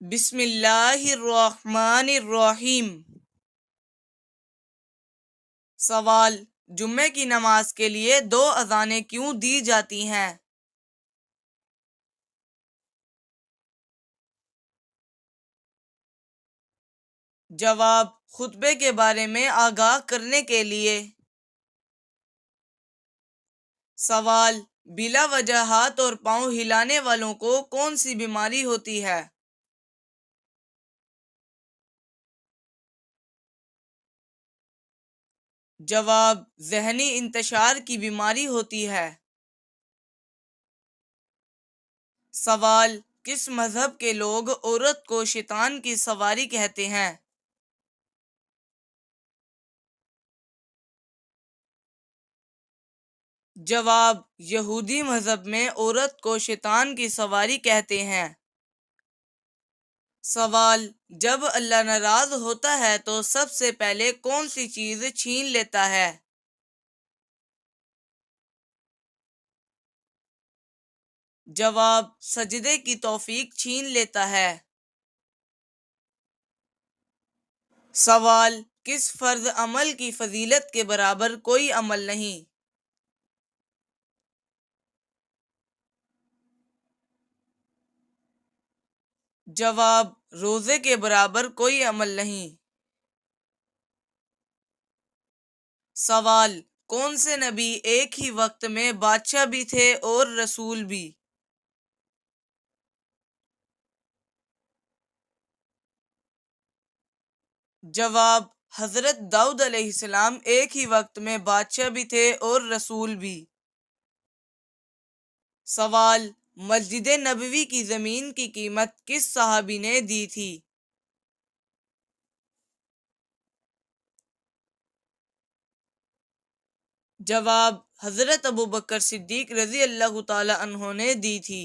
بسم اللہ الرحمن الرحیم۔ سوال: جمعے کی نماز کے لیے دو اذانیں کیوں دی جاتی ہیں؟ جواب: خطبے کے بارے میں آگاہ کرنے کے لیے۔ سوال: بلا وجہ ہاتھ اور پاؤں ہلانے والوں کو کون سی بیماری ہوتی ہے؟ جواب: ذہنی انتشار کی بیماری ہوتی ہے۔ سوال: کس مذہب کے لوگ عورت کو شیطان کی سواری کہتے ہیں؟ جواب: یہودی مذہب میں عورت کو شیطان کی سواری کہتے ہیں۔ سوال: جب اللہ ناراض ہوتا ہے تو سب سے پہلے کون سی چیز چھین لیتا ہے؟ جواب: سجدے کی توفیق چھین لیتا ہے۔ سوال: کس فرض عمل کی فضیلت کے برابر کوئی عمل نہیں؟ جواب: روزے کے برابر کوئی عمل نہیں۔ سوال: کون سے نبی ایک ہی وقت میں بادشاہ بھی تھے اور رسول بھی؟ جواب: حضرت داؤد علیہ السلام ایک ہی وقت میں بادشاہ بھی تھے اور رسول بھی۔ سوال: مسجد نبوی کی زمین کی قیمت کس صحابی نے دی تھی؟ جواب: حضرت ابوبکر صدیق رضی اللہ تعالی عنہ نے دی تھی۔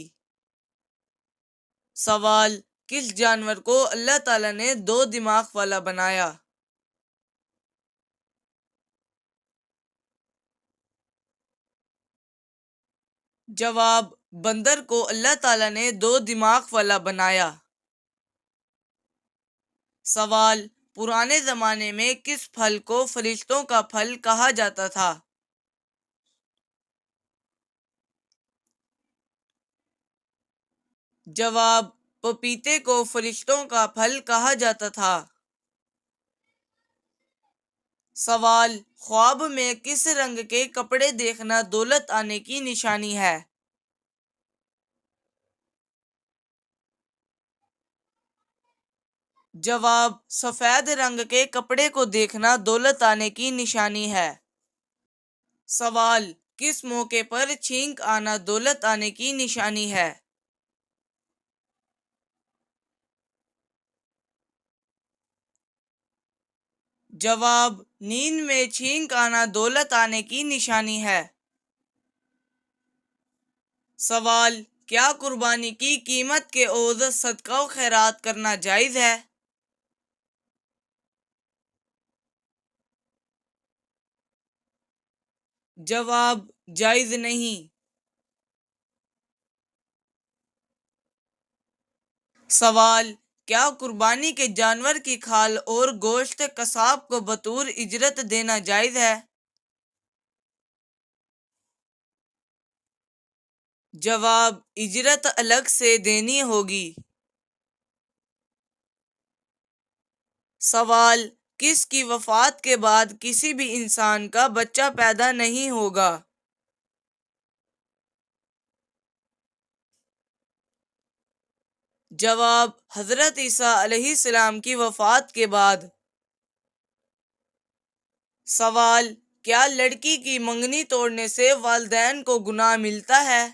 سوال: کس جانور کو اللہ تعالی نے دو دماغ والا بنایا؟ جواب: بندر کو اللہ تعالی نے دو دماغ والا بنایا۔ سوال: پرانے زمانے میں کس پھل کو فرشتوں کا پھل کہا جاتا تھا؟ جواب: پپیتے کو فرشتوں کا پھل کہا جاتا تھا۔ سوال: خواب میں کس رنگ کے کپڑے دیکھنا دولت آنے کی نشانی ہے؟ جواب: سفید رنگ کے کپڑے کو دیکھنا دولت آنے کی نشانی ہے۔ سوال: کس موقع پر چھینک آنا دولت آنے کی نشانی ہے؟ جواب: نیند میں چھینک آنا دولت آنے کی نشانی ہے۔ سوال: کیا قربانی کی قیمت کے عوض صدقہ و خیرات کرنا جائز ہے؟ جواب: جائز نہیں۔ سوال: کیا قربانی کے جانور کی کھال اور گوشت قصاب کو بطور اجرت دینا جائز ہے؟ جواب: اجرت الگ سے دینی ہوگی۔ سوال: کس کی وفات کے بعد کسی بھی انسان کا بچہ پیدا نہیں ہوگا؟ جواب: حضرت عیسیٰ علیہ السلام کی وفات کے بعد۔ سوال: کیا لڑکی کی منگنی توڑنے سے والدین کو گناہ ملتا ہے؟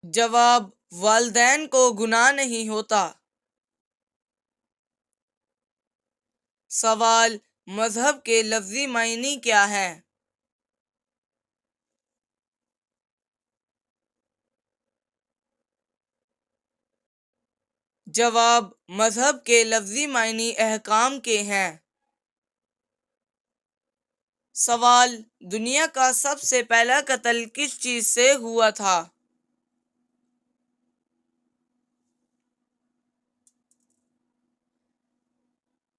جواب: والدین کو گناہ نہیں ہوتا۔ سوال: مذہب کے لفظی معنی کیا ہے؟ جواب: مذہب کے لفظی معنی احکام کے ہیں۔ سوال: دنیا کا سب سے پہلا قتل کس چیز سے ہوا تھا؟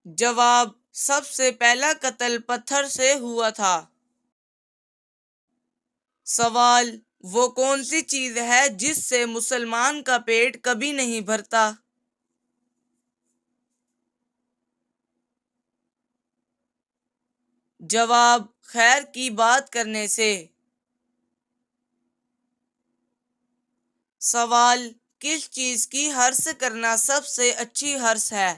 جواب: سب سے پہلا قتل پتھر سے ہوا تھا۔ سوال: وہ کون سی چیز ہے جس سے مسلمان کا پیٹ کبھی نہیں بھرتا؟ جواب: خیر کی بات کرنے سے۔ سوال: کس چیز کی ہرس کرنا سب سے اچھی ہرس ہے؟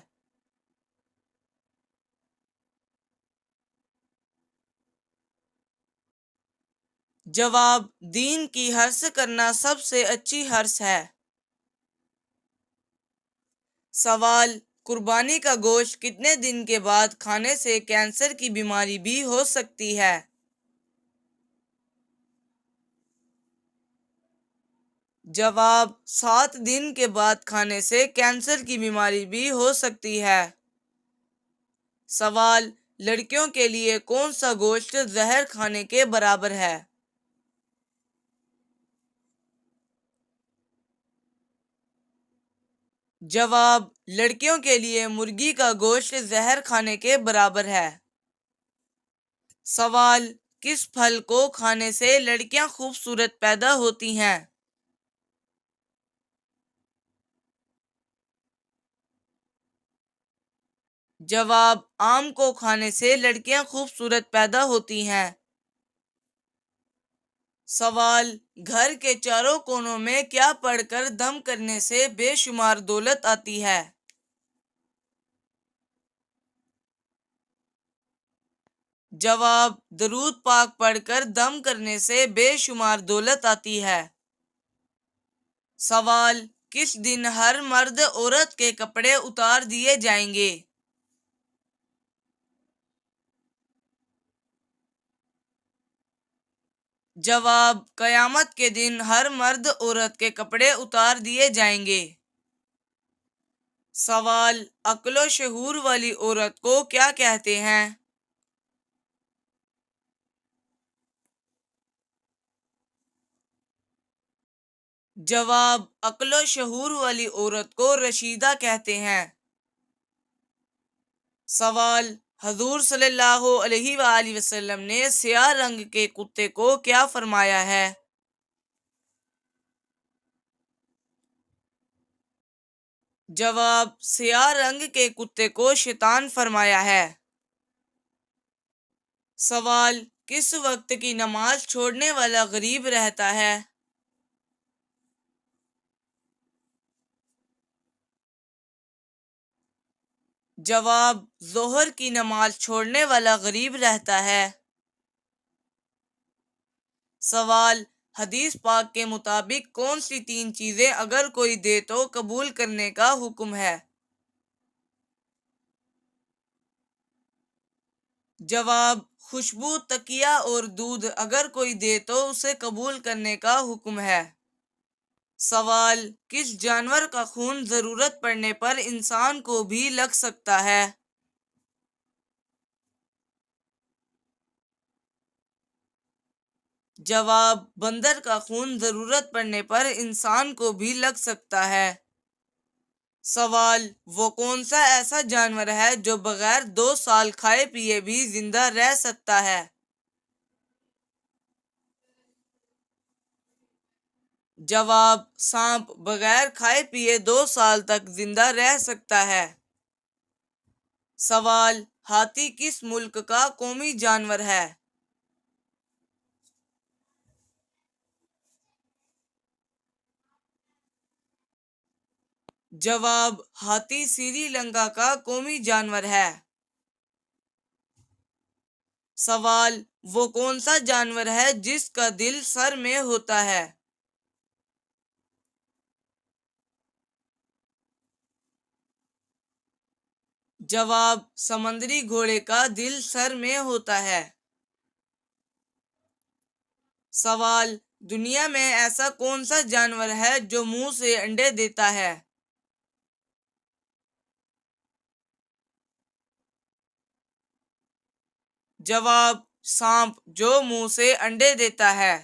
جواب: دین کی ہرس کرنا سب سے اچھی ہرس ہے۔ سوال: قربانی کا گوشت کتنے دن کے بعد کھانے سے کینسر کی بیماری بھی ہو سکتی ہے؟ جواب: 7 دن کے بعد کھانے سے کینسر کی بیماری بھی ہو سکتی ہے۔ سوال: لڑکیوں کے لیے کون سا گوشت زہر کھانے کے برابر ہے؟ جواب: لڑکیوں کے لیے مرغی کا گوشت زہر کھانے کے برابر ہے۔ سوال: کس پھل کو کھانے سے لڑکیاں خوبصورت پیدا ہوتی ہیں؟ جواب: آم کو کھانے سے لڑکیاں خوبصورت پیدا ہوتی ہیں۔ سوال: گھر کے چاروں کونوں میں کیا پڑھ کر دم کرنے سے بے شمار دولت آتی ہے؟ جواب: درود پاک پڑھ کر دم کرنے سے بے شمار دولت آتی ہے۔ سوال: کس دن ہر مرد عورت کے کپڑے اتار دیے جائیں گے؟ جواب: قیامت کے دن ہر مرد عورت کے کپڑے اتار دیے جائیں گے۔ سوال: عقل و شعور والی عورت کو کیا کہتے ہیں؟ جواب: عقل و شعور والی عورت کو رشیدہ کہتے ہیں۔ سوال: حضور صلی اللہ علیہ وآلہ وسلم نے سیاہ رنگ کے کتے کو کیا فرمایا ہے؟ جواب: سیاہ رنگ کے کتے کو شیطان فرمایا ہے۔ سوال: کس وقت کی نماز چھوڑنے والا غریب رہتا ہے؟ جواب: ظہر کی نماز چھوڑنے والا غریب رہتا ہے۔ سوال: حدیث پاک کے مطابق کون سی 3 چیزیں اگر کوئی دے تو قبول کرنے کا حکم ہے؟ جواب: خوشبو، تکیہ اور دودھ اگر کوئی دے تو اسے قبول کرنے کا حکم ہے۔ سوال: کس جانور کا خون ضرورت پڑنے پر انسان کو بھی لگ سکتا ہے؟ جواب: بندر کا خون ضرورت پڑنے پر انسان کو بھی لگ سکتا ہے۔ سوال: وہ کون سا ایسا جانور ہے جو بغیر 2 سال کھائے پیے بھی زندہ رہ سکتا ہے؟ جواب: سانپ بغیر کھائے پیے 2 سال تک زندہ رہ سکتا ہے۔ سوال: ہاتھی کس ملک کا قومی جانور ہے؟ جواب: ہاتھی سری لنکا کا قومی جانور ہے۔ سوال: وہ کون سا جانور ہے جس کا دل سر میں ہوتا ہے؟ جواب: سمندری گھوڑے کا دل سر میں ہوتا ہے۔ سوال: دنیا میں ایسا کون سا جانور ہے جو منہ سے انڈے دیتا ہے؟ جواب: سانپ جو منہ سے انڈے دیتا ہے۔